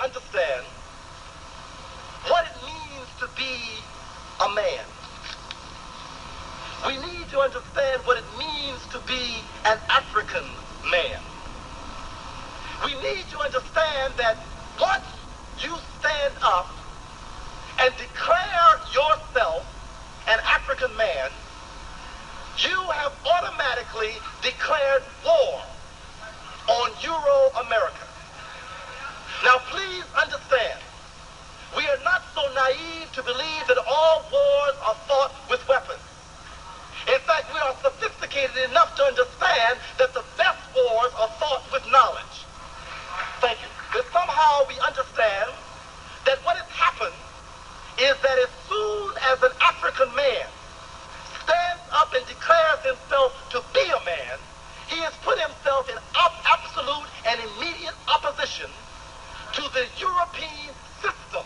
understand what it means to be a man. We need to understand what it means to be an African man. We need to understand that once you stand up and declare yourself an African man, you have automatically declared war on Euro-America. Now please understand, we are not so naive to believe that all wars are fought with weapons. In fact, we are sophisticated enough to understand that the best wars are fought with knowledge. Thank you. That somehow we understand that what has happened is that as soon as an African man stands up and declares himself to be a man, he has put himself in absolute and immediate opposition to the European system,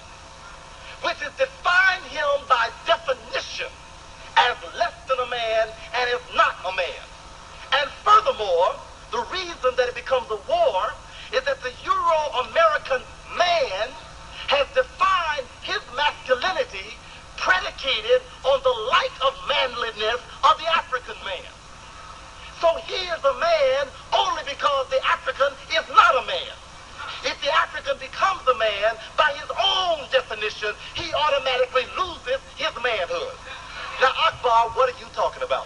which has defined him by definition as less than a man and is not a man. And furthermore, the reason that it becomes a war is that the Euro-American man has defined his masculinity predicated on the like of manliness of the African man. So he is a man only because the African is not a man. If the African becomes a man, by his own definition, he automatically loses his manhood. Now, Akbar, what are you talking about?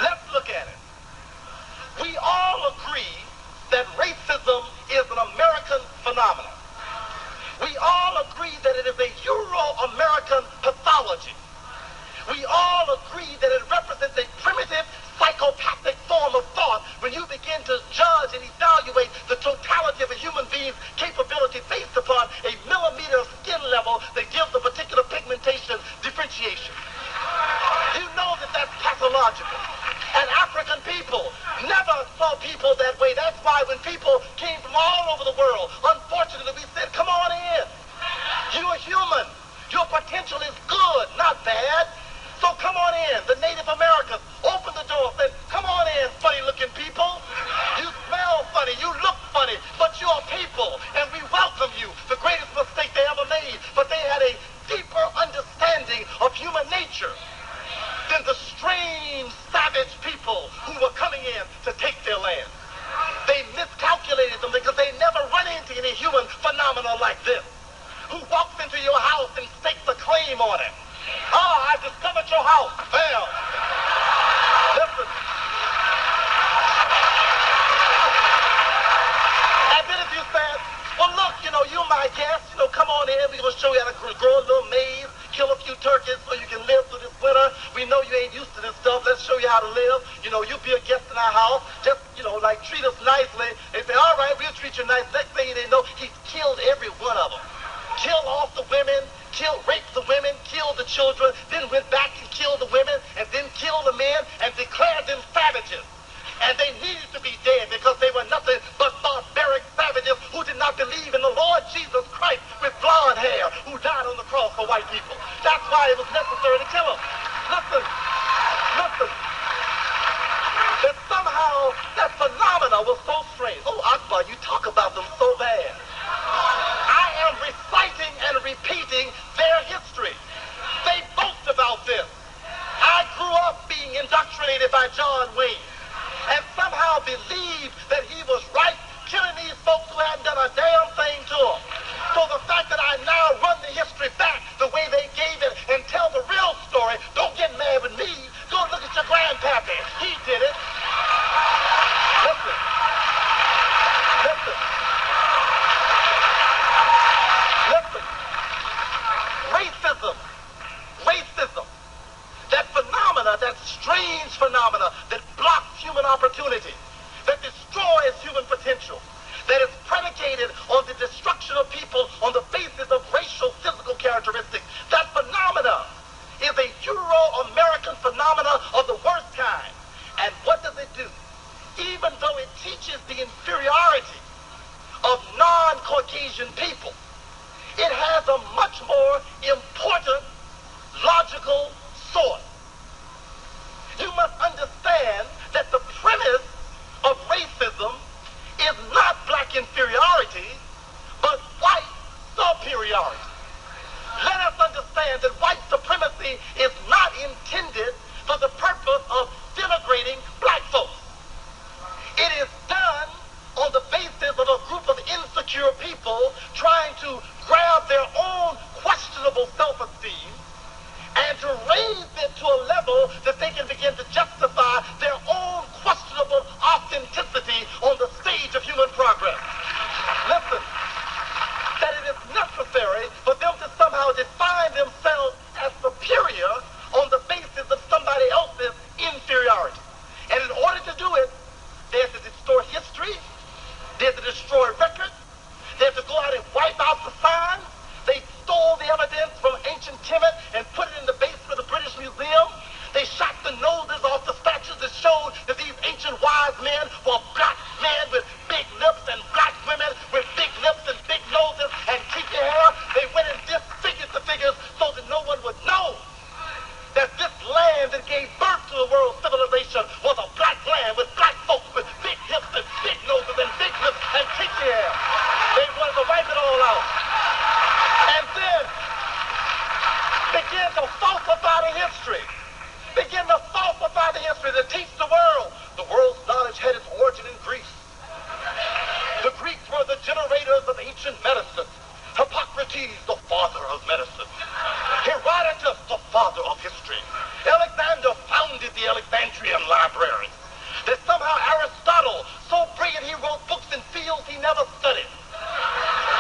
Let's look at it. We all agree that racism is an American phenomenon. We all agree that it is a Euro-American pathology. We all agree that it represents a primitive, psychopathic form of thought when you begin to judge and evaluate the totality of a human being's capability based upon a millimeter of skin level that gives a particular pigmentation differentiation. You know that that's pathological. And African people never saw people that way. That's why when people came from all over the world, unfortunately we said, come on in. You're human. Your potential is good, not bad. So come on in. The Native Americans opened the door and said, come on in, funny-looking people. You smell funny, you look funny, but you're people, and we welcome you. The greatest mistake they ever made, but they had a deeper understanding of human nature than the strange, savage people who were coming in to take their land. They miscalculated them because they never run into any human phenomenon like this, who walks into your house and stakes a claim on it. Oh, I discovered your house. Bam. Listen. And then if you said, well, look, you're my guest, come on in. We're going to show you how to grow a little maize, kill a few turkeys so you can live through this winter. We know you ain't used to this stuff. Let's show you how to live. You'll be a guest in our house. Just, treat us nicely. They say, all right, we'll treat you nice. Next thing you didn't know, he's killed every one of them. Killed off the women, raped the women, killed the children, then went back and killed the women, and then killed the men, and declared them savages. And they needed to be dead because they were nothing but barbaric savages who did not believe in the Lord Jesus Christ with blonde hair, who died on the cross for white people. That's why it was necessary to kill them. Listen. That somehow that phenomena was so strange. Oh, Akbar, you talk about them so bad. I am reciting and repeating their history. They boast about this. I grew up being indoctrinated by John Wayne and somehow believed that he was right, killing these folks who hadn't done a damn thing to him. So the fact that I now run the history back the way they gave it and tell the real story, don't get mad with me. Go look at your grandpappy. He did it. Listen. Racism, that phenomena, that strange phenomena that blocks human opportunity, that destroys human potential, that is predicated on the destruction of people on the basis of racial physical characteristics. That phenomena is a Euro-American phenomena of the worst kind. And what does it do? Even though it teaches the inferiority of non-Caucasian people, it has a much more important logical source. You must understand that the premise of racism to a level that they can begin to justify their own questionable authenticity on the stage of human progress. Listen, that it is necessary for them to somehow define themselves as superior on the basis of somebody else's inferiority. And in order to do it, they have to distort history, they have to destroy records, they have to go out and wipe out the signs. They stole the evidence from ancient Kemet and put it in the basement of the British Museum. They shot the noses off the statues that showed that these ancient wise men were black men with big lips and black women with big lips and big noses and creepy hair. They went and disfigured the figures so that no one would know that this land that gave birth to the world civilization was a black land with black folks with big hips and big noses and big lips and creepy hair. They wanted to wipe it all out. And then begin to falsify the history. Begin to falsify the history to teach the world. The world's knowledge had its origin in Greece. The Greeks were the generators of ancient medicine. Hippocrates, the father of medicine. Herodotus, the father of history. Alexander founded the Alexandrian library. That somehow Aristotle, so brilliant he wrote books in fields he never studied.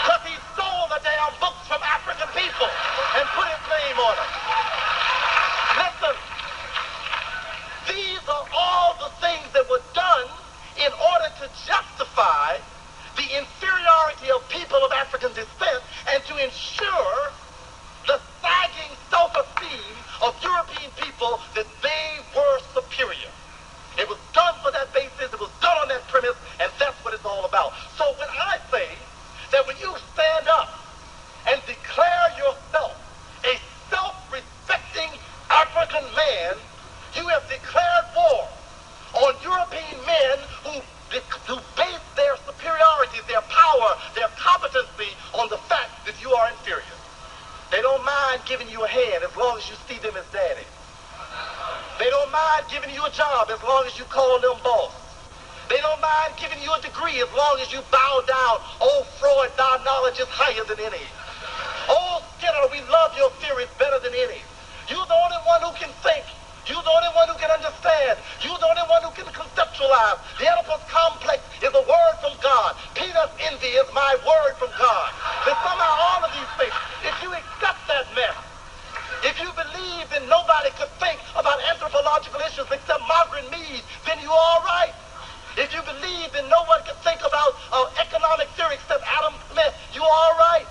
Because he stole the damn books from African people and put his name on them. Listen, these are all the things that were done in order to justify the inferiority of people of African descent and to ensure the sagging self-esteem of European people that they were superior. It was done for that basis, it was done on that premise, and that's what it's all about. So when I say that when you stand up and declare yourself a self-respecting African man, you have declared war on European men who base their superiority, their power, their competency on the fact that you are inferior. They don't mind giving you a hand as long as you see them as daddy. They don't mind giving you a job as long as you call them boss. They don't mind giving you a degree as long as you bow down. Oh, Freud, thy knowledge is higher than any. Oh, Skinner, we love your theories better than any. You're the only one who can think. You're the only one who can understand. You're the only one who can conceptualize. The Oedipus complex is a word from God. Penis envy is my word from God. That somehow all of these things, if you accept that mess, if you believe that nobody could think about anthropological issues except Margaret Mead, then you're all right. If you believe that no one can think about economic theory except Adam Smith, you're all right.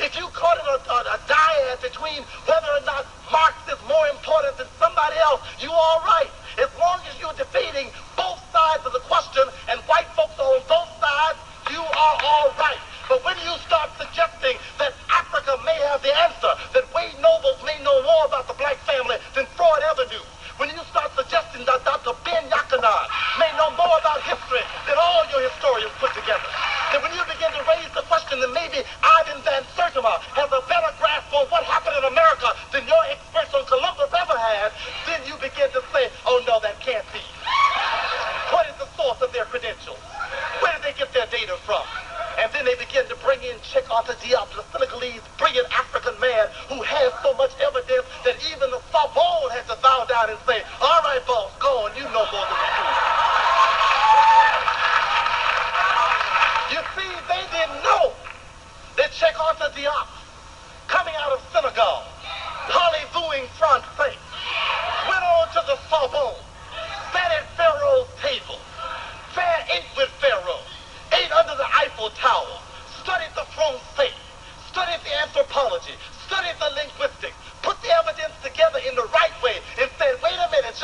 If you caught in a dyad between whether or not Marx is more important than somebody else, you're all right. As long as you're debating both sides of the question and white folks are on both sides, you are all right. But when you start suggesting that Africa may have the answer, that Wade Nobles may know more about the black family than Freud ever knew, when you start suggesting that Dr. Ben Yakanad may know more about history than all your historians put together, that when you begin to raise the question that maybe Ivan Van Sertima has a better grasp on what happened in America than your experts on Columbus ever had, then you begin to say, oh no, that can't be. What is the source of their credentials? Where did they get their data from? And then they begin to bring in Cheikh Anta Diop, the Senegalese brilliant African man who has so much evidence that even the Sorbonne had to bow down and say, all right, boss, go on, you know more than we do. You see, they didn't know that Cheikh Anta Diop, coming out of Senegal, parlez-vous français, went on to the Sorbonne, sat at Pharaoh's table, ate with Pharaoh, ate under the Eiffel Tower, studied the Francais, studied the anthropology, studied the linguistics, put the evidence together in the right way, and said, wait a minute,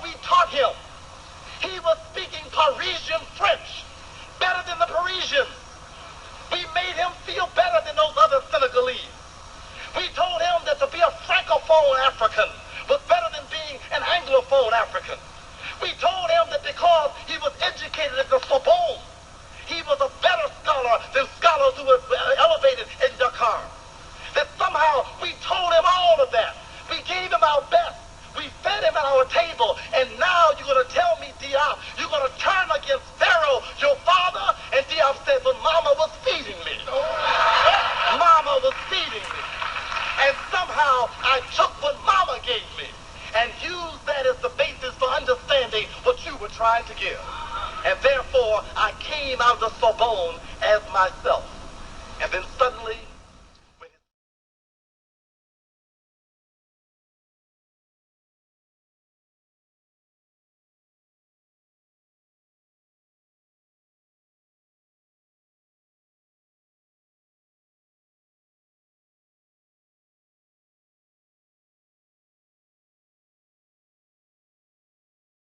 we taught him. He was speaking Parisian French better than the Parisians. We made him feel better than those other Senegalese. We told him that to be a Francophone African was better than being an Anglophone African. We told him that because he was educated at the Sorbonne, he was a better scholar than scholars who were elevated in Dakar. That somehow we told him all of that. We gave him our best. We fed him at our table. And now you're going to tell me, Diop, you're going to turn against Pharaoh, your father? And Diop said, but Mama was feeding me. Mama was feeding me. And somehow I took what Mama gave me and used that as the basis for understanding what you were trying to give. And therefore, I came out of the Sorbonne as myself. And then suddenly,